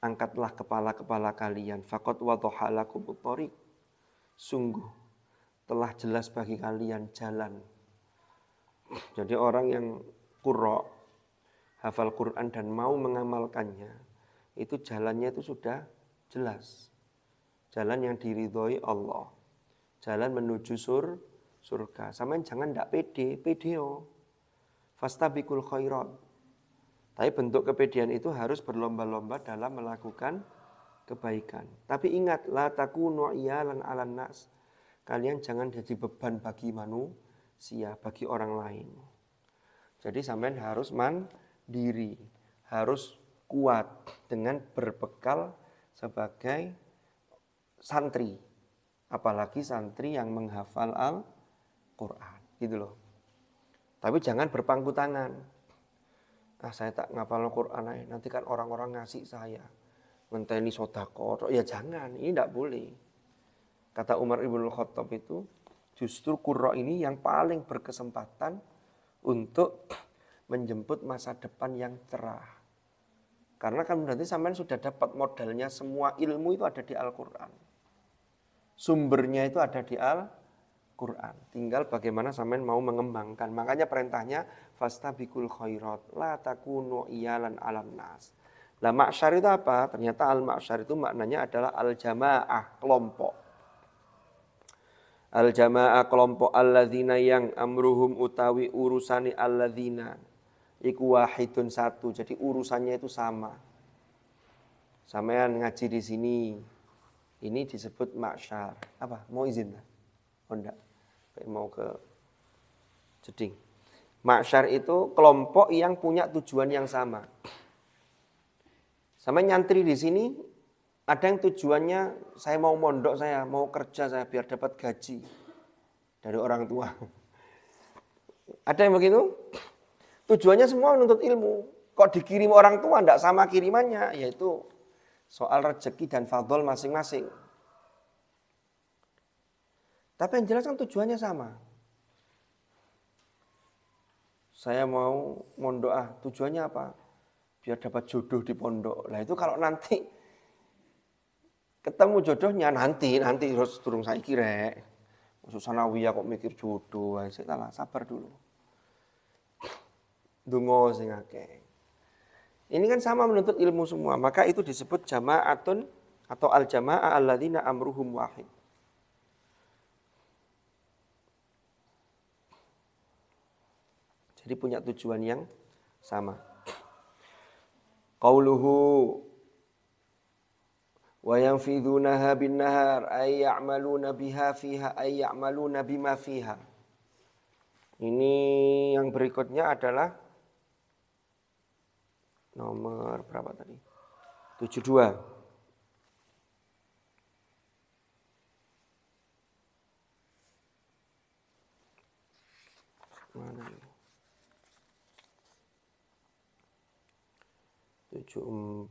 Angkatlah kepala-kepala kalian. Faqad wadhaha lakumut thariq. Sungguh telah jelas bagi kalian jalan. Jadi orang yang qurra, hafal Qur'an dan mau mengamalkannya, itu jalannya itu sudah jelas. Jalan yang diridhoi Allah. Jalan menuju surga. Sampeyan jangan ndak pede yo. Fastabiqul khairat. Tapi bentuk kepedean itu harus berlomba-lomba dalam melakukan kebaikan. Tapi ingat, la takunu iyalan 'alan nas. Kalian jangan jadi beban bagi manusia, bagi orang lain. Jadi sampean harus mandiri, harus kuat dengan berbekal sebagai santri. Apalagi santri yang menghafal Al-Quran. Gitu loh. Tapi jangan berpangku tangan. Saya tak ngafal Al-Quran, nanti kan orang-orang ngasih saya. Ngenteni sodako. Ya jangan, ini tidak boleh. Kata Umar ibn Khattab itu, justru qurra ini yang paling berkesempatan untuk menjemput masa depan yang cerah. Karena kan nanti sampean sudah dapat modalnya, semua ilmu itu ada di Al-Quran. Sumbernya itu ada di Al-Quran. Tinggal bagaimana sampean mau mengembangkan. Makanya perintahnya fastabiqul khairat, la takunu iyalan 'alan nas. Lah ma'syar itu apa? Ternyata al-ma'syar itu maknanya adalah al-jamaah, kelompok. Al-jamaah kelompok alladzina yang amruhum utawi urusani alladzina iku wahidun satu. Jadi urusannya itu sama. Sampean ngaji di sini. Ini disebut ma'syar. Apa? Mau izin? Oh enggak. Mau ke jeding. Ma'syar itu kelompok yang punya tujuan yang sama. Sama nyantri di sini, ada yang tujuannya saya mau mondok, saya mau kerja, saya biar dapat gaji dari orang tua. Ada yang begitu? Tujuannya semua menuntut ilmu. Kok dikirim orang tua enggak sama kirimannya, yaitu soal rezeki dan fadhol masing-masing. Tapi yang jelas kan tujuannya sama. Saya mau mondok, tujuannya apa? Biar dapat jodoh di pondok. Lah itu kalau nanti ketemu jodohnya nanti terus durung saiki rek. Susah sanawiyah kok mikir jodoh, sabar dulu. Dungo sing akeh. Ini kan sama menuntut ilmu semua, maka itu disebut jama'atun atau al-jama'ah alladzina amruhum wahid. Jadi punya tujuan yang sama. Qauluhu wa yanfidhunaha bin nahar ay ya'maluna biha fiha ay ya'maluna bima fiha. Ini yang berikutnya adalah nomor berapa tadi? 72. Mana ini? 74.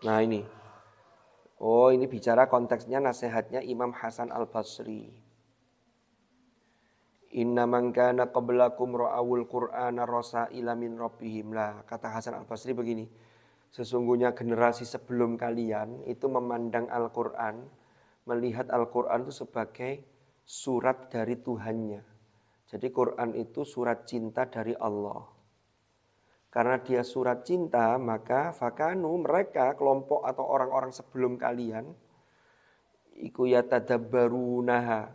Nah ini. Oh, ini bicara konteksnya nasihatnya Imam Hasan Al-Basri. Inna man kana qablakum ra'awul qur'ana rasaila min rabbihim. Lah, kata Hasan Al-Basri begini. Sesungguhnya generasi sebelum kalian itu memandang Al-Qur'an, melihat Al-Qur'an itu sebagai surat dari Tuhannya. Jadi Quran itu surat cinta dari Allah. Karena dia surat cinta, maka fakanu mereka kelompok atau orang-orang sebelum kalian iku yatadabbarunaha,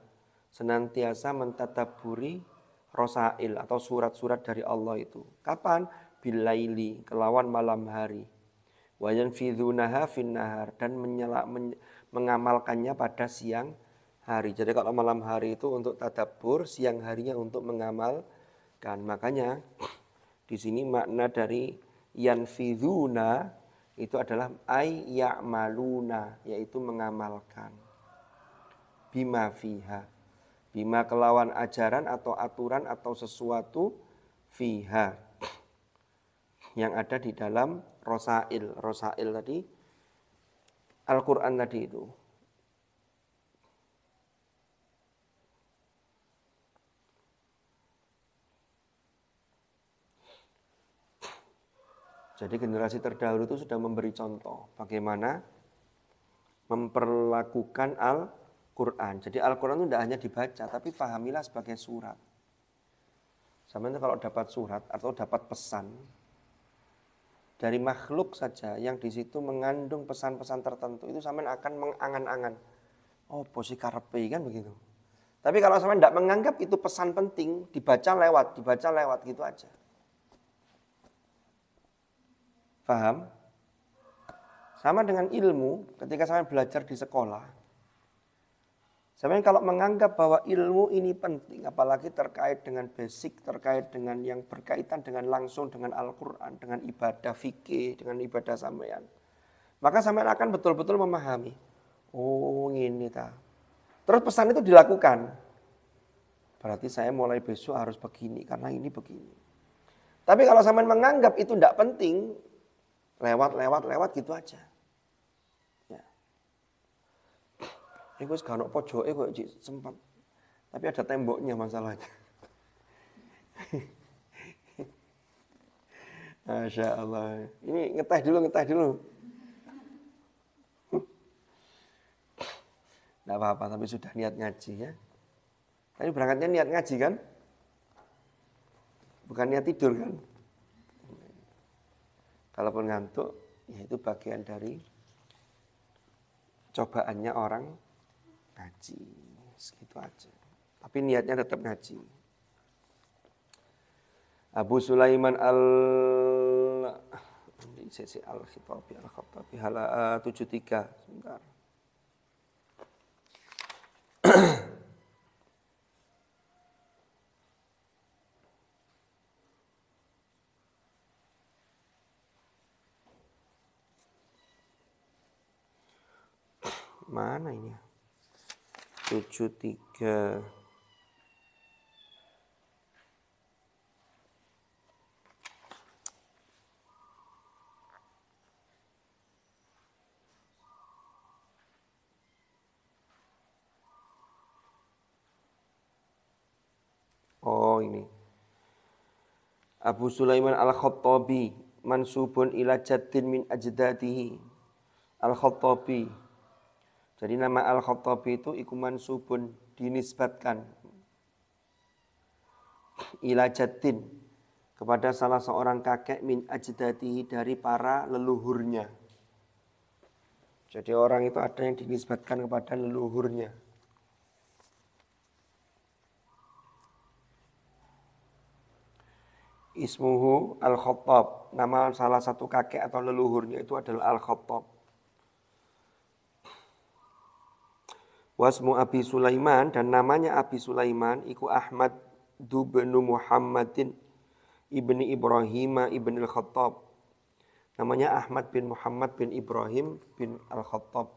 senantiasa mentadabburi rosail atau surat-surat dari Allah itu. Kapan? Bilaili, kelawan malam hari. Wa yanfidhunaha finnahar, dan mengamalkannya pada siang hari. Jadi kalau malam hari itu untuk tadabbur, siang harinya untuk mengamalkan. Makanya di sini makna dari yanfidhuna itu adalah ay ya'maluna, yaitu mengamalkan. Bima fiha, bima kelawan ajaran atau aturan atau sesuatu fiha yang ada di dalam rosail. Rosail tadi Al-Quran tadi itu. Jadi generasi terdahulu itu sudah memberi contoh bagaimana memperlakukan Al-Quran. Jadi Al-Quran itu tidak hanya dibaca, tapi pahamilah sebagai surat. Sampai kalau dapat surat atau dapat pesan dari makhluk saja yang di situ mengandung pesan-pesan tertentu, itu sampai akan mengangan-angan. Oh, posisi karepe kan begitu. Tapi kalau sampai tidak menganggap itu pesan penting, dibaca lewat gitu aja. Paham? Sama dengan ilmu, ketika saya belajar di sekolah, saya kalau menganggap bahwa ilmu ini penting, apalagi terkait dengan basic, terkait dengan yang berkaitan dengan langsung dengan Al-Quran, dengan ibadah fikih, dengan ibadah sampean, maka sampean akan betul-betul memahami. Oh ini ta. Terus pesan itu dilakukan. Berarti saya mulai besok harus begini, karena ini begini. Tapi kalau sampean menganggap itu tidak penting, lewat gitu aja. Ya. Iku wis gak ono pojoke kok sempat. Tapi ada temboknya masalahnya. Masya Allah. Ini ngeteh dulu. Tidak apa-apa, tapi sudah niat ngaji ya. Tapi berangkatnya niat ngaji kan? Bukan niat tidur kan? Kalaupun ngantuk, ya itu bagian dari cobaannya orang ngaji. Segitu aja. Tapi niatnya tetap ngaji. Abu Sulaiman Al-Khattabi hala 73. Sebentar. Mana ini? 73. Oh ini. Abu Sulaiman Al-Khattabi mansubun ila jaddin min ajdadihi. Al-Khattabi. Jadi nama Al-Khattabi itu iku mansubun, dinisbatkan ila jaddin, kepada salah seorang kakek min ajdadihi, dari para leluhurnya. Jadi orang itu ada yang dinisbatkan kepada leluhurnya. Ismuhu Al-Khattab, nama salah satu kakek atau leluhurnya itu adalah Al-Khattab. Wasmu Abi Sulaiman, dan namanya Abi Sulaiman iku Ahmad bin Muhammadin ibni Ibrahim ibn Al-Khattab. Namanya Ahmad bin Muhammad bin Ibrahim bin Al-Khattab.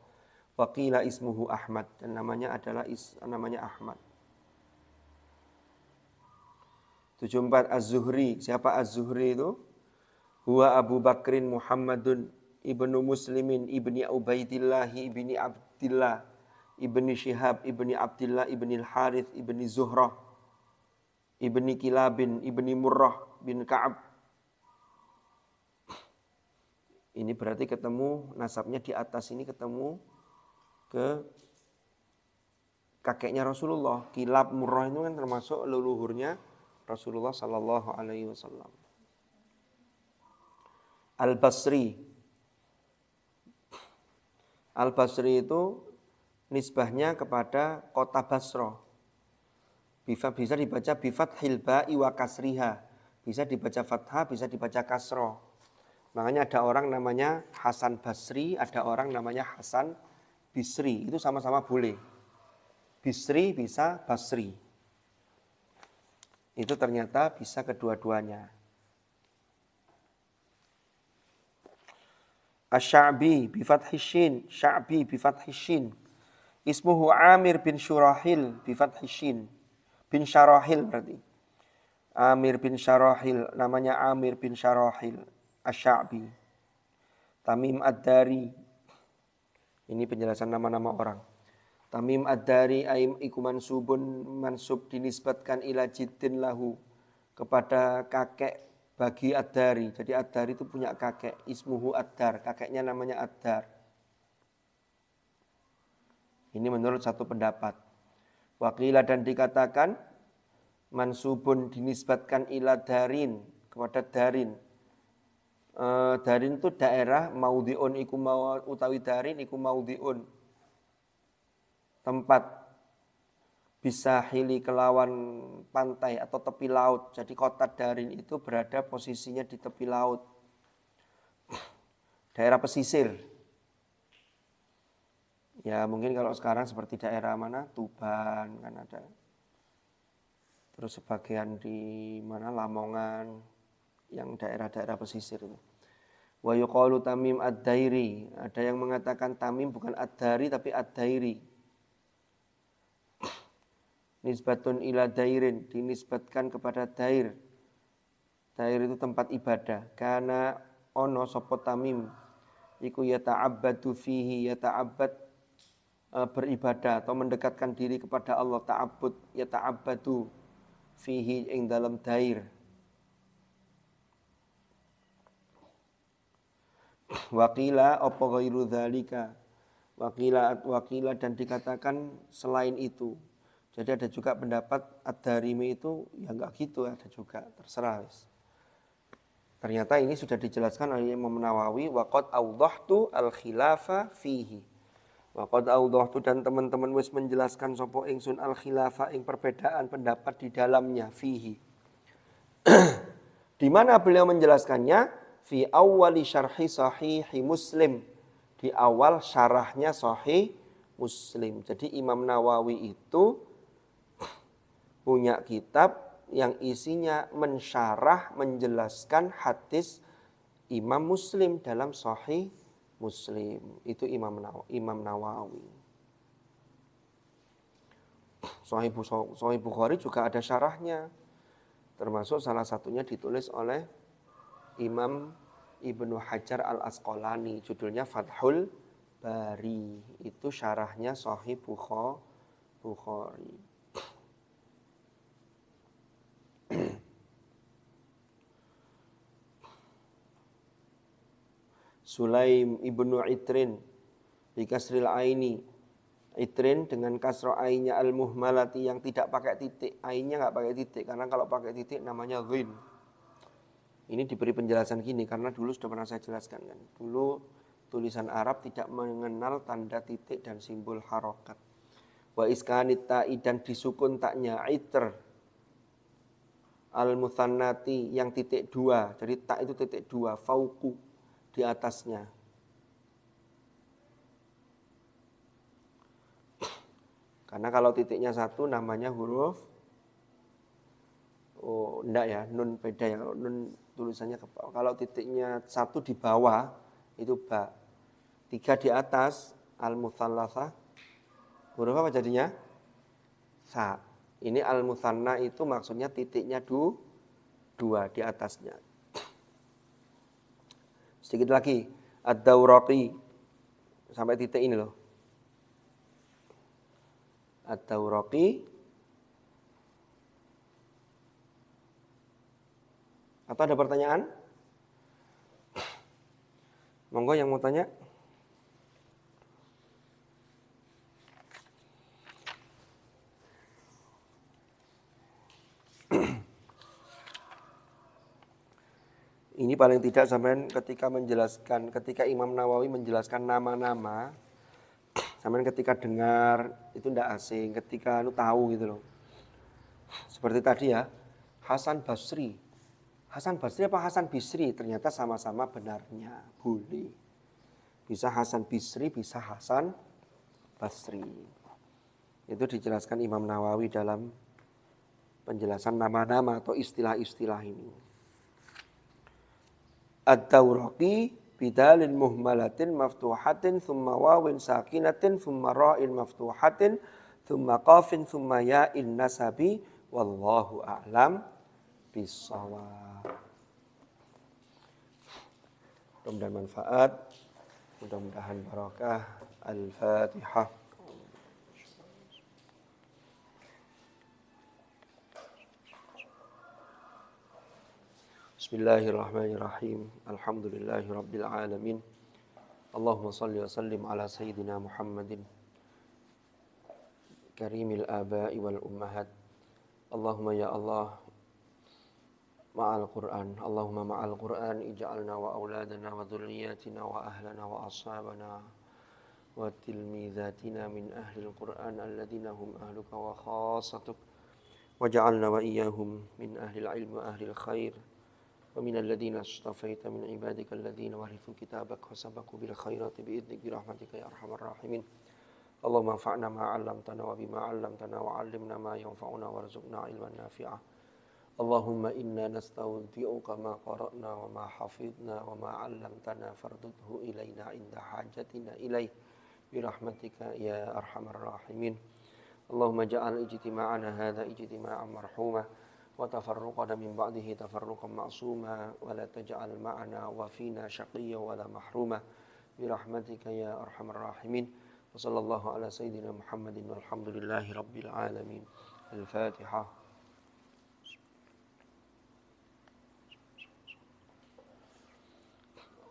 Waqila ismuhu Ahmad, dan namanya adalah namanya Ahmad. 74 Az-Zuhri. Siapa Az-Zuhri itu? Huwa Abu Bakrin Muhammadun ibnu Muslimin ibni Ubaidillah ibni Abdillah ibni Syihab ibni Abdillah ibni Al-Harith ibni Zuhrah ibni Kilabin ibni Murrah bin Ka'ab. Ini berarti ketemu nasabnya di atas ini ketemu ke kakeknya Rasulullah. Kilab Murrah itu kan termasuk leluhurnya Rasulullah sallallahu alaihi wasallam. Al-Basri. Al-Basri itu nisbahnya kepada kota Basra. Bisa dibaca bifathil ba'i wa kasriha. Bisa dibaca fathah, bisa dibaca kasroh. Makanya ada orang namanya Hasan Basri, ada orang namanya Hasan Bisri. Itu sama-sama boleh. Bisri bisa Basri. Itu ternyata bisa kedua-duanya. Asy-Sya'bi bi fathis syin, Sya'bi bi fathis syin. Ismuhu Amir bin Syurahil bi fathis syin. Bin Syarahil berarti. Amir bin Syarahil, namanya Amir bin Syarahil Asy-Sya'bi. Tamim Ad-Dari. Ini penjelasan nama-nama orang. Tamim Ad-Dari aim iku mansub dinisbatkan ila jiddin lahu, kepada kakek bagi Ad-Dari. Jadi Ad-Dari itu punya kakek, ismuhu Ad-Dar, kakeknya namanya Ad-Dar. Ini menurut satu pendapat. Waqila, dan dikatakan mansubun dinisbatkan ila darin, kepada darin. Darin itu daerah, maudhi'un iku utawi darin iku maudhi'un, tempat, bisa hili kelawan pantai atau tepi laut. Jadi kota Darin itu berada posisinya di tepi laut. Daerah pesisir. Ya mungkin kalau sekarang seperti daerah mana? Tuban kan ada. Terus sebagian di mana Lamongan, yang daerah-daerah pesisir itu. Wa yuqalu Tamim Ad-Dairi. Ada yang mengatakan Tamim bukan Ad-Dari tapi Ad-Dairi. Nisbatun ila dairin, dinisbatkan kepada dair. Dair itu tempat ibadah. Karena ono sapa Tamim iku yata'abbadu fihi, yata'abbad beribadah atau mendekatkan diri kepada Allah, ta'abbud yata'abbadu fihi ing dalam dair. Waqila apa ghairu dzalika. Waqila dan dikatakan selain itu. Jadi ada juga pendapat Ad-Darimi itu ya enggak gitu, ada juga, terserah. Ternyata ini sudah dijelaskan oleh Imam Nawawi, waqad awdahtu al-khilafa fihi. Waqad awdahtu, dan teman-teman wis menjelaskan sapa ingsun al-khilafa ing perbedaan pendapat di dalamnya fihi. Di mana beliau menjelaskannya? Fi awwali syarhi sahihi Muslim. Di awal syarahnya Sahih Muslim. Jadi Imam Nawawi itu punya kitab yang isinya mensyarah, menjelaskan hadis Imam Muslim dalam Sahih Muslim. Itu Imam Nawawi. Sahih Bukhari juga ada syarahnya. Termasuk salah satunya ditulis oleh Imam Ibnu Hajar Al-Asqalani. Judulnya Fathul Bari. Itu syarahnya Sahih Bukhari. Sulaim ibnu Itrin bikasril aini. Itrin dengan kasro ainnya al-muhmalati, yang tidak pakai titik. Ainnya enggak pakai titik, karena kalau pakai titik namanya ghin. Ini diberi penjelasan gini karena dulu sudah pernah saya jelaskan kan. Dulu tulisan Arab tidak mengenal tanda titik dan simbol harokat. Wa iskanit ta'i, dan disukun taknya itr al-muthannati, yang titik dua. Jadi tak itu titik dua, fauku, di atasnya. Karena kalau titiknya satu namanya huruf, enggak ya, nun beda ya. Kalau nun tulisannya kalau titiknya satu di bawah itu ba, tiga di atas Al-mutsallasah huruf apa jadinya? Sa. Ini al-musanna itu maksudnya titiknya dua di atasnya. Sedikit lagi. Ad-Dawraqi. Sampai titik ini loh. Ad-Dawraqi. Atau ada pertanyaan? Monggo yang mau tanya. Ini paling tidak sampean ketika Imam Nawawi menjelaskan nama-nama, sampean ketika dengar itu ndak asing, ketika lu tahu gitu loh. Seperti tadi ya, Hasan Basri. Hasan Basri apa Hasan Bisri? Ternyata sama-sama benarnya, boleh. Bisa Hasan Bisri, bisa Hasan Basri. Itu dijelaskan Imam Nawawi dalam penjelasan nama-nama atau istilah-istilah ini. Ad-Dawraqi bidalin muhmalatin maftuhatin thumma wawin sakinatin thumma ra'in maftuhatin thumma qafin thumma ya'in nasabi wallahu a'lam bissawab. Mudah-mudahan manfaat, mudah-mudahan barakah. Al-Fatihah. Bismillahirrahmanirrahim. Alhamdulillahi rabbil alamin. Allahumma salli wa sallim ala sayyidina Muhammadin karimil aba'i wal ummahat. Allahumma ya Allah ma'al Qur'an. Allahumma ma'al Qur'an ij'alna wa auladana wa dhurriyyatina wa ahlana wa ashabana wa tilmizatina min ahlil Qur'an alladhina hum ahluka wa khassatuk. Waj'alna wa iyyahum min ahlil ilmi wa ahlil khair. ومن الذين اصطفيت من عبادك الذين ورثوا كتابك وسبقوا بالخيرات بإذنك برحمتك يا أرحم الراحمين اللهم انفعنا ما علمتنا وبما علمتنا وعلمنا ما ينفعنا وارزقنا علما نافعا اللهم إنا نستودعك ما قرأنا وما حفظنا وما علمتنا فاردده إلينا عند حاجتنا إليه برحمتك يا أرحم الراحمين اللهم اجعل اجتماعنا هذا اجتماعا مرحوما وتفرقنا من بعده تفرقا معصوما ولا تجعل معنا وفينا شقيا ولا محروما برحمتك يا أرحم الراحمين وصلى الله على سيدنا محمد والحمد لله رب العالمين. الفاتحة.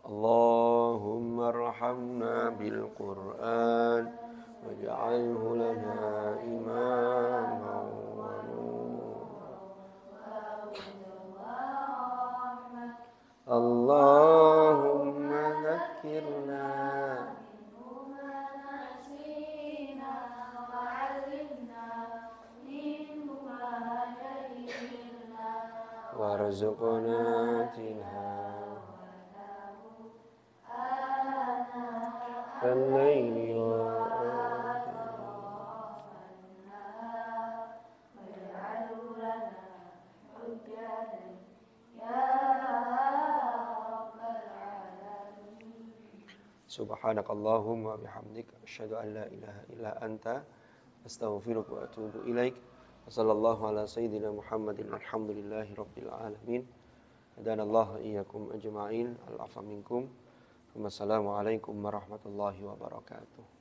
اللهم ارحمنا بالقرآن واجعله لنا إماما اللهم ذكرنا ما نسينا وعلمنا منه ما جهلنا وارزقنا تلاوته آناء الليل واجعله لنا حجة يا سبحانك اللهم وبحمدك أشهد أن لا إله إلا أنت أستغفرك وأتوب إليك وصلى الله على سيدنا محمد الحمد لله رب العالمين هدانا الله إياكم أجمعين العفو منكم والسلام عليكم ورحمة الله وبركاته.